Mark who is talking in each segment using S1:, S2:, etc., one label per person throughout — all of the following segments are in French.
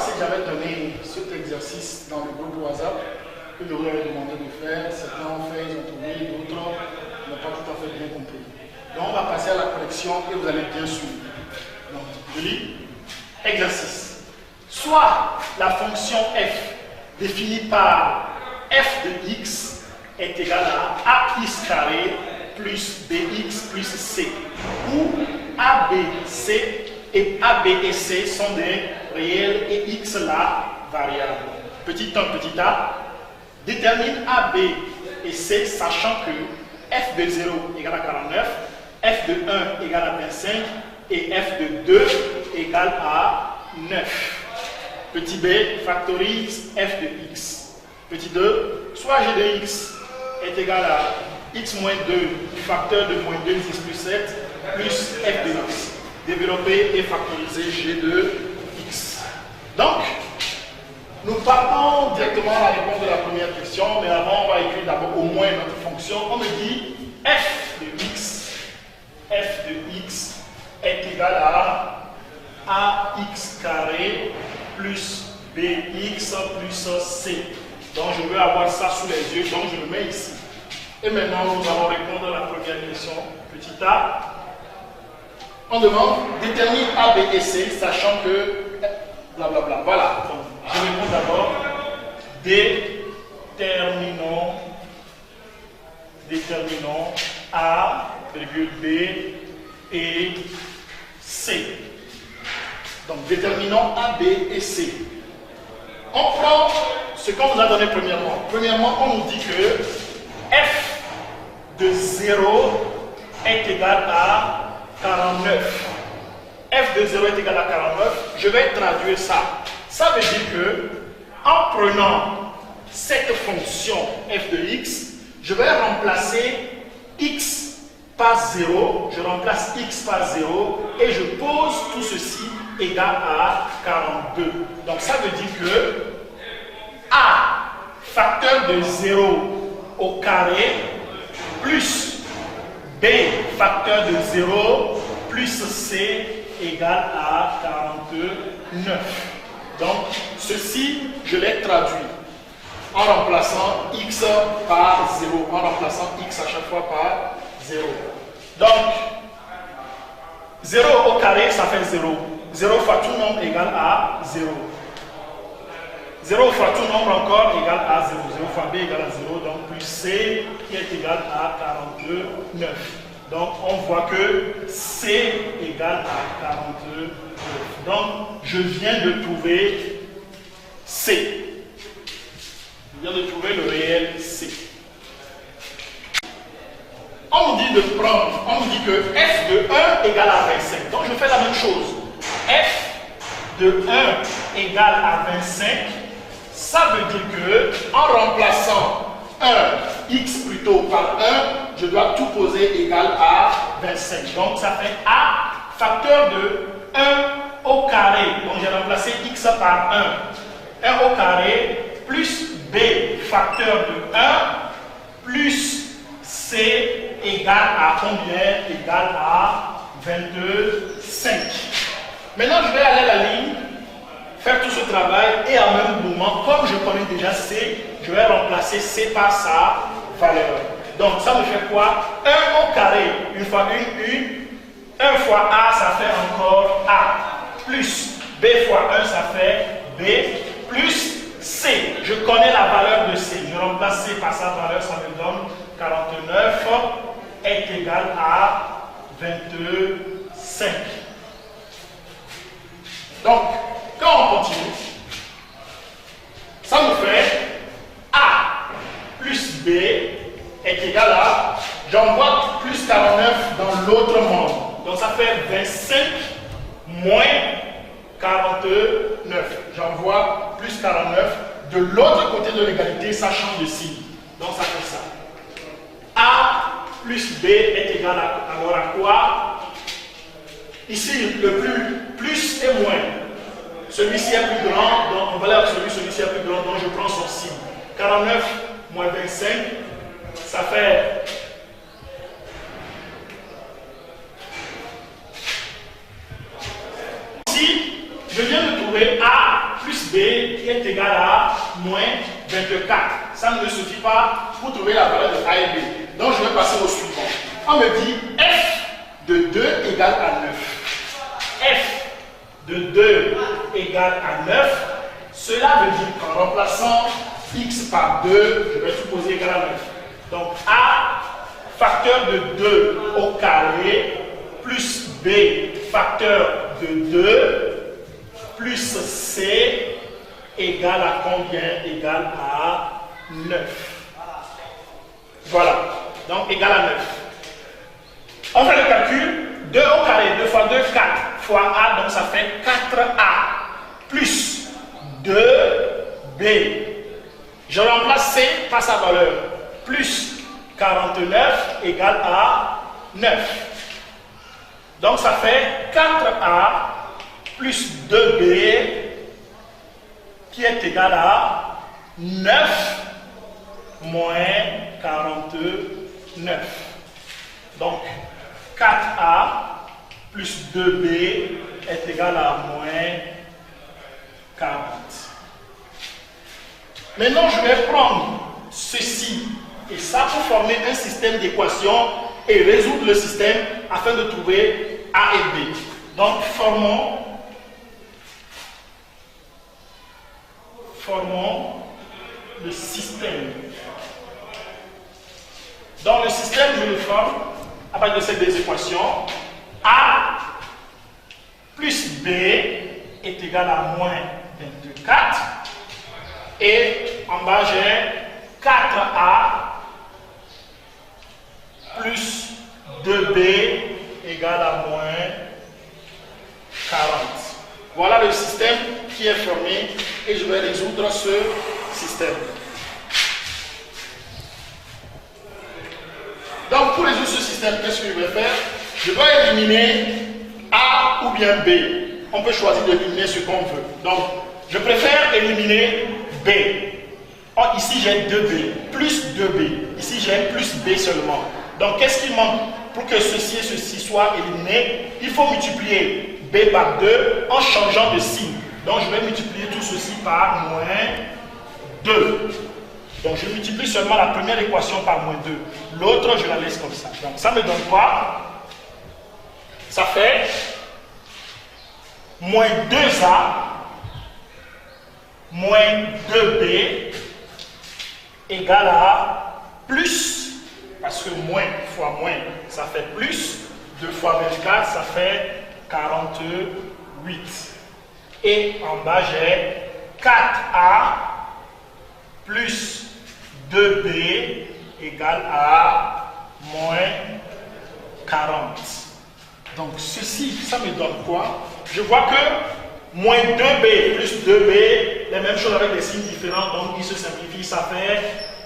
S1: si j'avais donné cet exercice dans le groupe WhatsApp que je vous avais demandé de faire, certains ont fait, ils ont trouvé, d'autres n'ont pas tout à fait bien compris. Donc on va passer à la correction et vous allez bien suivre. Donc je lis. Exercice. Soit la fonction f définie par f de x est égale à ax carré plus bx plus c, où a, b, c et a, b et c sont des réels et x la variable. Petit 1, petit a, détermine a, b et c sachant que f de 0 égale à 49, f de 1 égale à 25 et f de 2 égale à 9. Petit b, factorise f de x. Petit 2, soit g de x est égal à x moins 2 du facteur de moins 2, 10 plus 7, plus f de x. Développer et factoriser g de x. Donc, nous partons directement à la réponse de la première question, mais avant, on va écrire d'abord au moins notre fonction. On me dit f de x est égal à ax carré plus bx plus c. Donc, je veux avoir ça sous les yeux, donc je le mets ici. Et maintenant, nous allons répondre à la première question. Petit a. On demande détermine a, b et c, sachant que blablabla. Voilà. Donc, je réponds d'abord déterminons a, b et c. Donc, déterminons a, b et c. On prend ce qu'on nous a donné premièrement. Premièrement, on nous dit que f de 0 est égal à 49. F de 0 est égal à 49. Je vais traduire ça. Ça veut dire que, en prenant cette fonction f de x, je vais remplacer x par 0. Je remplace x par 0 et je pose tout ceci égal à 42. Donc ça veut dire que a facteur de 0 au carré plus b facteur de 0 plus c égale à 49. Donc ceci, je l'ai traduit en remplaçant x par 0, en remplaçant x à chaque fois par 0. Donc 0 au carré, ça fait 0. 0 fois tout nombre égale à 0. 0 fois tout nombre encore égale à 0. 0 fois b égale à 0. Donc plus c qui est égal à 49. Donc on voit que c égale à 49. Donc je viens de trouver c. Je viens de trouver le réel c. On nous dit de prendre, on nous dit que f de 1 égale à 25. Donc je fais la même chose. F de 1 égale à 25. Ça veut dire que, en remplaçant 1, x plutôt par 1, je dois tout poser égal à 25. Donc ça fait a facteur de 1 au carré. Donc j'ai remplacé x par 1. 1 au carré plus b facteur de 1 plus c égale à combien? Égale à 25. Maintenant je vais aller à la ligne, faire tout ce travail et en même moment, comme je connais déjà C, je vais remplacer C par sa valeur. Donc ça me fait quoi? 1 au carré, une fois 1 fois A, ça fait encore A. Plus B fois 1, ça fait B. Plus C, je connais la valeur de C. Je remplace C par sa valeur, ça me donne 49 est égal à 25. Donc, quand on continue, ça nous fait A plus B est égal à, j'envoie plus 49 dans l'autre monde. Donc ça fait 25 moins 49. J'envoie plus 49 de l'autre côté de l'égalité, ça change de signe. Donc ça fait ça. A plus B est égal à, alors à quoi? Ici, le plus et moins. Celui-ci est plus grand, donc on va aller avec celui-ci est plus grand, donc je prends son signe. 49 moins 25, ça fait ici, je viens de trouver A plus B qui est égal à moins 24. Ça ne me suffit pas pour trouver la valeur de A et B. Donc je vais passer au suivant. On me dit F de 2 égale à 9. F de 2 égale à 9. Cela veut dire qu'en remplaçant x par 2, je vais supposer égal à 9. Donc A facteur de 2 au carré plus B facteur de 2 plus C égale à combien? Égale à 9. Voilà. Donc égale à 9. On fait le calcul. 2 au carré, 2 fois 2, 4 fois A, donc ça fait 4A plus 2B. Je remplace C par sa valeur. Plus 49 égale à 9. Donc ça fait 4A plus 2B qui est égal à 9 moins 49. Donc 4A plus 2B est égal à moins 40. Maintenant, je vais prendre ceci et ça pour former un système d'équations et résoudre le système afin de trouver A et B. Donc, formons le système. Dans le système, je le forme à partir de ces deux équations. A plus B est égal à moins 24. Et en bas, j'ai 4A plus 2B égale à moins 40. Voilà le système qui est formé et je vais résoudre ce système. Donc pour résoudre ce système, qu'est-ce que je vais faire? Je dois éliminer A ou bien B. On peut choisir d'éliminer ce qu'on veut. Donc je préfère éliminer B. Oh, ici j'ai 2B, plus 2B. Ici j'ai plus B seulement. Donc qu'est-ce qui manque pour que ceci et ceci soient éliminés? Il faut multiplier B par 2 en changeant de signe. Donc je vais multiplier tout ceci par moins 2. Donc je multiplie seulement la première équation par moins 2. L'autre, je la laisse comme ça. Donc ça me donne quoi? Ça fait moins 2A moins 2B égale à plus, parce que moins fois moins, ça fait plus. 2 fois 24, ça fait 48. Et en bas, j'ai 4A plus 2B égale à moins 40. Donc ceci, ça me donne quoi? Je vois que moins 2B plus 2B, les mêmes choses avec des signes différents, donc il se simplifie, ça fait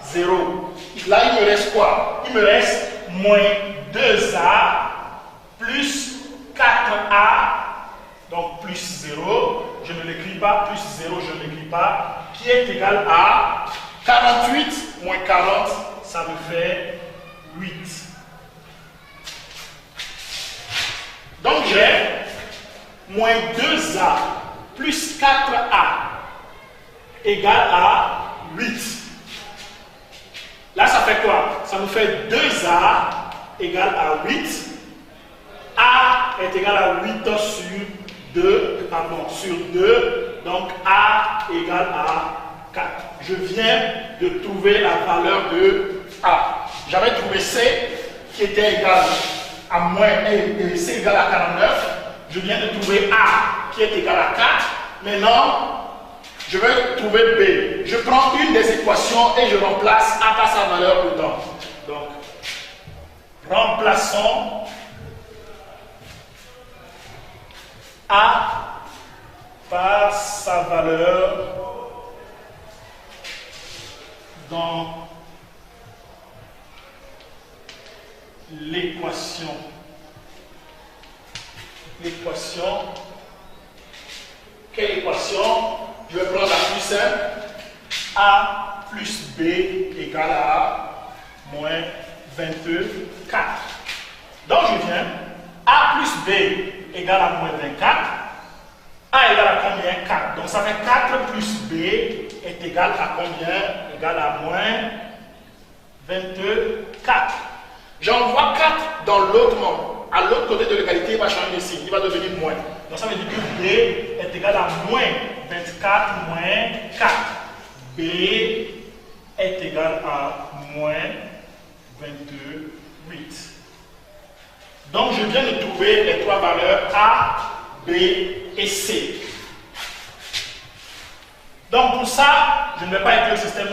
S1: 0. Là, il me reste quoi? Il me reste moins 2A plus 4A, donc plus 0, je ne l'écris pas, plus 0, je ne l'écris pas, qui est égal à 48 moins 40, ça me fait 8. Donc j'ai moins 2A plus 4A égale à 8. Là, ça fait quoi? Ça nous fait 2A égale à 8. A est égal à 8 sur 2, donc A égale à 4. Je viens de trouver la valeur de A. J'avais trouvé C qui était égal à moins et C égale à 49. Je viens de trouver A qui est égal à 4. Maintenant, je vais trouver B. Je prends une des équations et je remplace A par sa valeur dedans. Donc, remplaçons A par sa valeur dans l'équation. Quelle équation? Je vais prendre la plus simple. A plus B égale à moins 24. Donc je viens A plus B égale à moins 24. A égale à combien? 4. Donc ça fait 4 plus B est égal à combien? Égal à moins 24. J'envoie 4 dans l'autre membre. À l'autre côté de l'égalité, il va changer de signe. Il va devenir moins. Donc ça veut dire que B est égal à moins 24 moins 4. B est égal à moins 28. Donc je viens de trouver les trois valeurs A, B et C. Donc pour ça, je ne vais pas écrire le système,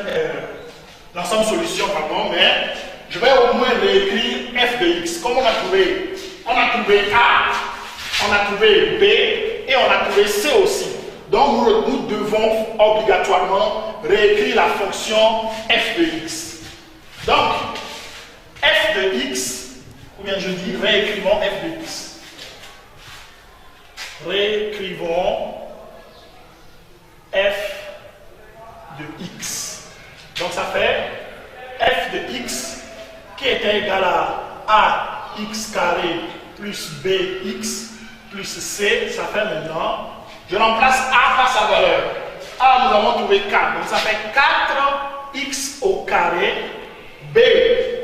S1: l'ensemble solution, pardon, mais je vais au moins réécrire f de x. Comme on a trouvé A, on a trouvé B et on a trouvé C aussi. Donc nous devons obligatoirement réécrire la fonction f de x. Donc f de x, ou bien je dis réécrivons f de x. Réécrivons f de x. Donc ça fait f de x qui était égal à ax carré plus bx plus c. Ça fait maintenant, je remplace a par sa valeur. A, nous avons trouvé 4. Donc ça fait 4x au carré. B,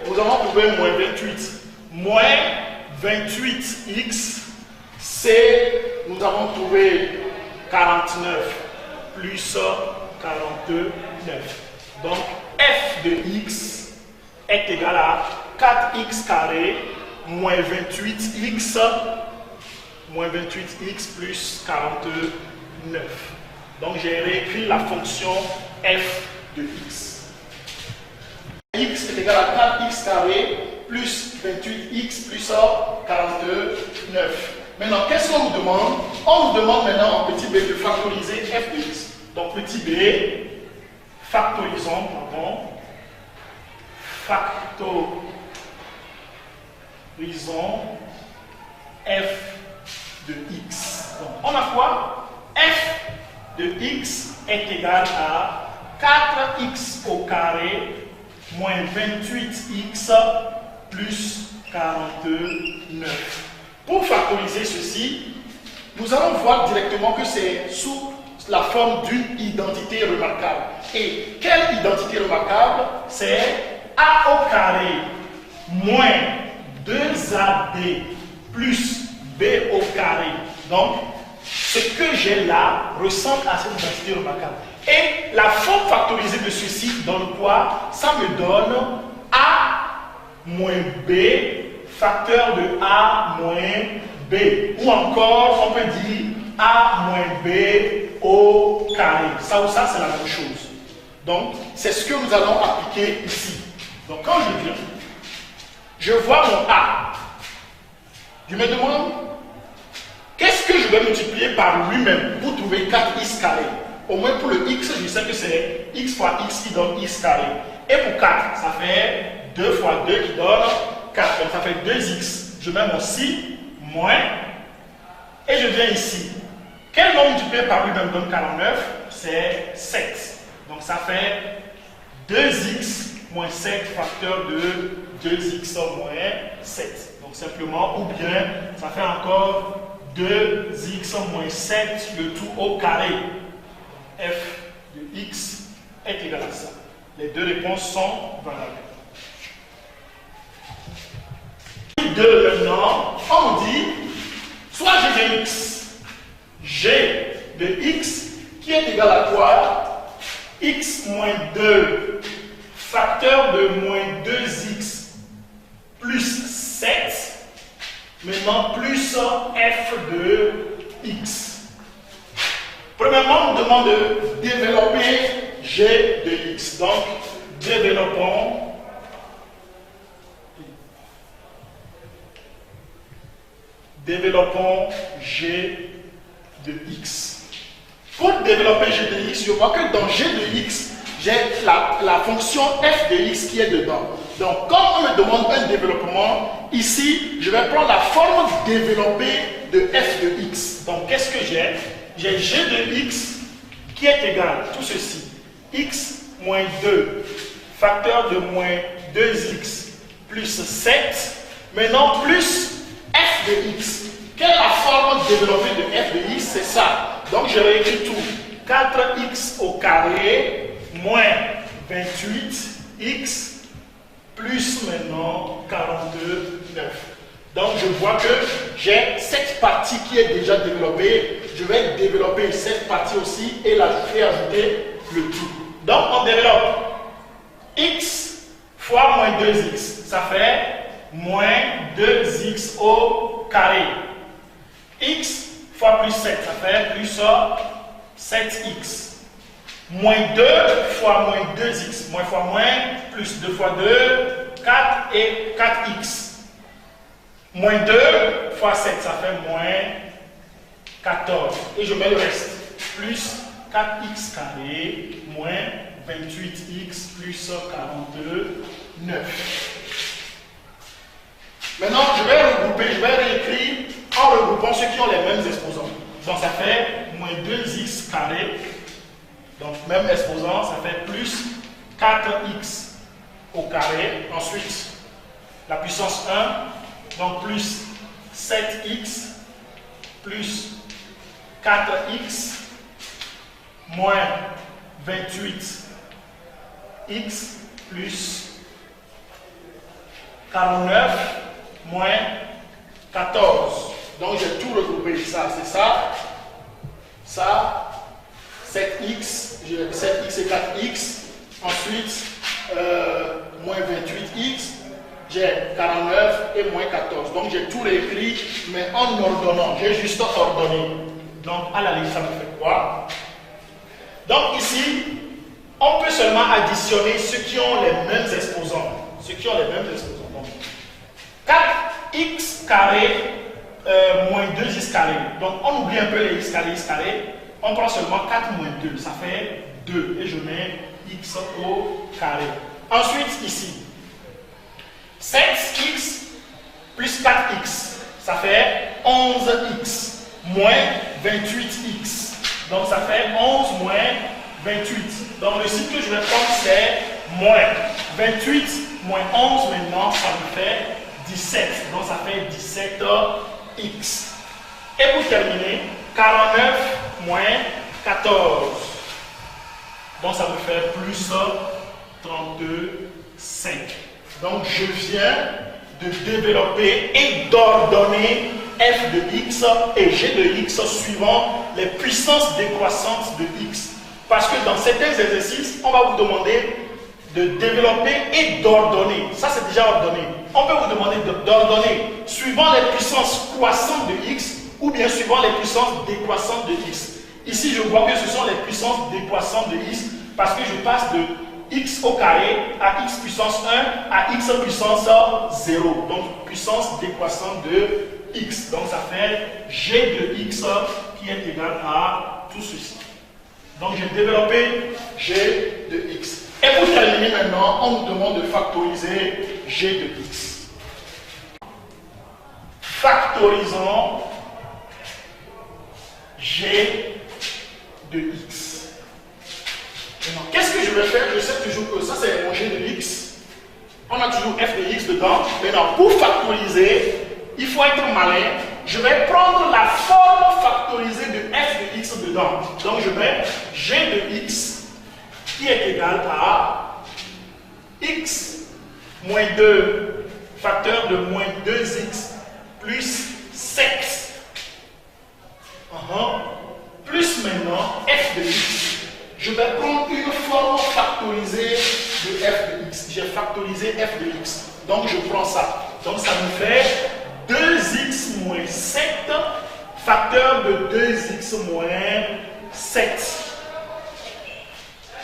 S1: nous avons trouvé moins 28. Moins 28x. C, nous avons trouvé 49 plus 49. Donc f de x est égal à 4x carré moins 28x plus 49. Donc j'ai réécrit la fonction f de x. X est égal à 4x carré plus 28x plus 49. Maintenant, qu'est-ce qu'on nous demande? On nous demande maintenant en petit b de factoriser f de x. Donc petit b, factorisons, f de x. Donc on a quoi? F de x est égal à 4x au carré moins 28x plus 49. Pour factoriser ceci, nous allons voir directement que c'est sous la forme d'une identité remarquable. Et quelle identité remarquable? C'est a au carré moins 2ab plus b au carré. Donc, ce que j'ai là ressemble à cette identité remarquable. Et la forme factorisée de ceci donne quoi? Ça me donne a moins b facteur de a moins b. Ou encore, on peut dire a moins b au carré. Ça ou ça, c'est la même chose. Donc, c'est ce que nous allons appliquer ici. Donc, quand je viens, je vois mon a. Je me demande, qu'est-ce que je vais multiplier par lui-même pour trouver 4x carré? Au moins pour le x, je sais que c'est x fois x qui donne x carré. Et pour 4, ça fait 2 fois 2 qui donne 4. Donc ça fait 2x. Je mets mon si, moins. Et je viens ici. Quel nombre multiplié par lui-même donne 49? C'est 7. Donc ça fait 2x moins 7 facteur de 2x moins 7. Donc simplement, ou bien, ça fait encore 2x moins 7, le tout au carré. F de x est égal à ça. Les deux réponses sont valables. 2 maintenant, on dit, soit g de x, g de x qui est égal à quoi? X moins 2 facteur de moins 2x plus 7, maintenant plus f de x. Premièrement, on nous demande de développer g de x. Donc, développons g de x. Pour développer g de x, je vois que dans g de x, j'ai la fonction f de x qui est dedans. Donc, comme on me demande un développement, ici, je vais prendre la forme développée de f de x. Donc, qu'est-ce que j'ai? J'ai g de x qui est égal à tout ceci. X moins 2, facteur de moins 2x plus 7, maintenant plus f de x. Quelle est la forme développée de f de x? C'est ça. Donc je réécris tout. 4x au carré moins 28x plus maintenant 42,9. Donc je vois que j'ai cette partie qui est déjà développée. Je vais développer cette partie aussi et ajouter le tout. Donc on développe x fois moins 2x. Ça fait moins 2x au carré. X fois plus 7, ça fait plus 7x. Moins 2 fois moins 2x. Moins fois moins, plus 2 fois 2, 4 et 4x. Moins 2 fois 7, ça fait moins 14. Et je mets le reste. Plus 4x carré, moins 28x plus 42,9. Maintenant, je vais regrouper, je vais réécrire en regroupant ceux qui ont les mêmes exposants. Donc, ça fait moins 2x carré. Donc, même exposant, ça fait plus 4x au carré. Ensuite, la puissance 1, donc plus 7x plus 4x moins 28x plus 49 moins 14. Donc j'ai tout regroupé. Ça, c'est ça. Ça, 7x, 7x et 4x. Ensuite, moins 28x. J'ai 49 et moins 14. Donc j'ai tout réécrit, mais en ordonnant. J'ai juste ordonné. Donc à la limite, ça me fait quoi? Donc ici, on peut seulement additionner ceux qui ont les mêmes exposants. Ceux qui ont les mêmes exposants. Donc, 4x carré moins 2x carré. Donc on oublie un peu les x carré, on prend seulement 4 moins 2, ça fait 2 et je mets x au carré. Ensuite ici, 7x plus 4x, ça fait 11x moins 28x. Donc ça fait 11 moins 28. Donc le signe que je vais prendre c'est moins 28 moins 11 maintenant, ça me fait 17. Donc ça fait 17x. Et pour terminer, 49 moins 14. Donc ça me fait plus 32,5. Donc je viens de développer et d'ordonner f de x et g de x suivant les puissances décroissantes de x. Parce que dans certains exercices, on va vous demander de développer et d'ordonner. Ça, c'est déjà ordonné. On peut vous demander d'ordonner suivant les puissances croissantes de x ou bien suivant les puissances décroissantes de x. Ici, je vois que ce sont les puissances décroissantes de x parce que je passe de x au carré à x puissance 1 à x puissance 0. Donc, puissance décroissante de x. Donc, ça fait g de x qui est égal à tout ceci. Donc, j'ai développé g de x. Et pour terminer maintenant, on nous demande de factoriser g de x. Factorisons g de x. Maintenant, qu'est-ce que je vais faire? Je sais toujours que ça, c'est mon g de x. On a toujours f de x dedans. Maintenant, pour factoriser, il faut être malin. Je vais prendre la forme factorisée de f de x dedans. Donc, je mets g de x qui est égal à x moins 2 facteur de moins 2x plus 7 plus maintenant f de x. Je vais prendre une forme factorisée de f de x. J'ai factorisé f de x. Donc je prends ça. Donc ça me fait 2x moins 7 facteur de 2x moins 7.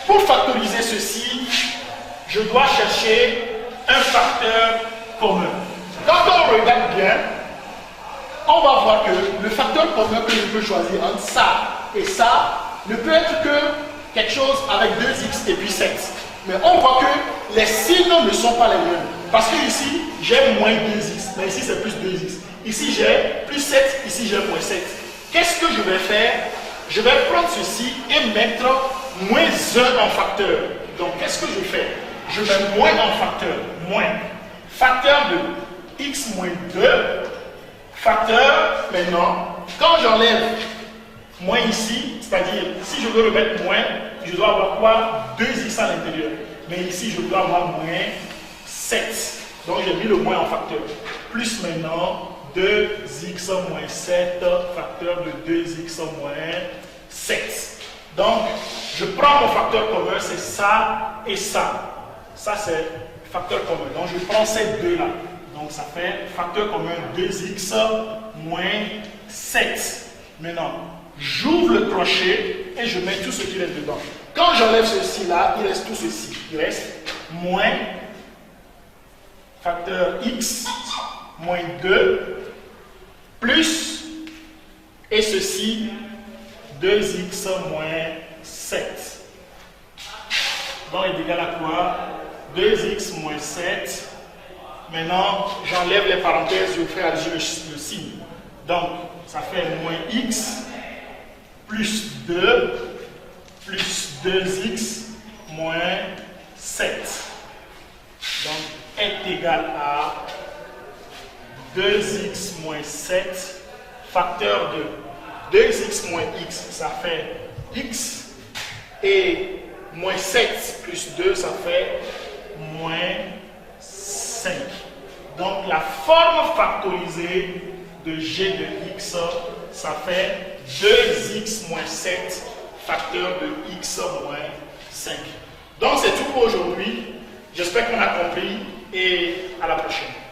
S1: Pour factoriser ceci, je dois chercher un facteur commun. Quand on regarde bien, on va voir que le facteur commun que je peux choisir entre ça et ça ne peut être que quelque chose avec 2x et puis 7. Mais on voit que les signes ne sont pas les mêmes. Parce que ici, j'ai moins 2x, mais ici c'est plus 2x. Ici j'ai plus 7, ici j'ai moins 7. Qu'est-ce que je vais faire? Je vais prendre ceci et mettre moins 1 en facteur. Donc qu'est-ce que je fais? Je mets moins en facteur. Moins. Facteur de x moins 2. Facteur, maintenant, quand j'enlève moins ici, c'est-à-dire, si je veux le mettre moins, je dois avoir quoi? 2x à l'intérieur. Mais ici, je dois avoir moins 7. Donc, j'ai mis le moins en facteur. Plus maintenant, 2x moins 7, facteur de 2x moins 7. Donc, je prends mon facteur commun, c'est ça et ça. Ça, c'est facteur commun. Donc, je prends ces deux-là. Donc, ça fait facteur commun 2x moins 7. Maintenant, j'ouvre le crochet et je mets tout ce qui reste dedans. Quand j'enlève ceci-là, il reste tout ceci. Il reste moins facteur x moins 2 plus, et ceci, 2x moins 7. Donc, il est égal à quoi? 2x moins 7. Maintenant, j'enlève les parenthèses, je fais alléger le signe. Donc, ça fait moins x plus 2 plus 2x moins 7. Donc, est égal à 2x moins 7, facteur de 2x moins x, ça fait x, et moins 7 plus 2, ça fait moins 5. Donc, la forme factorisée de g de x, ça fait 2x moins 7, facteur de x moins 5. Donc, c'est tout pour aujourd'hui. J'espère qu'on a compris et à la prochaine.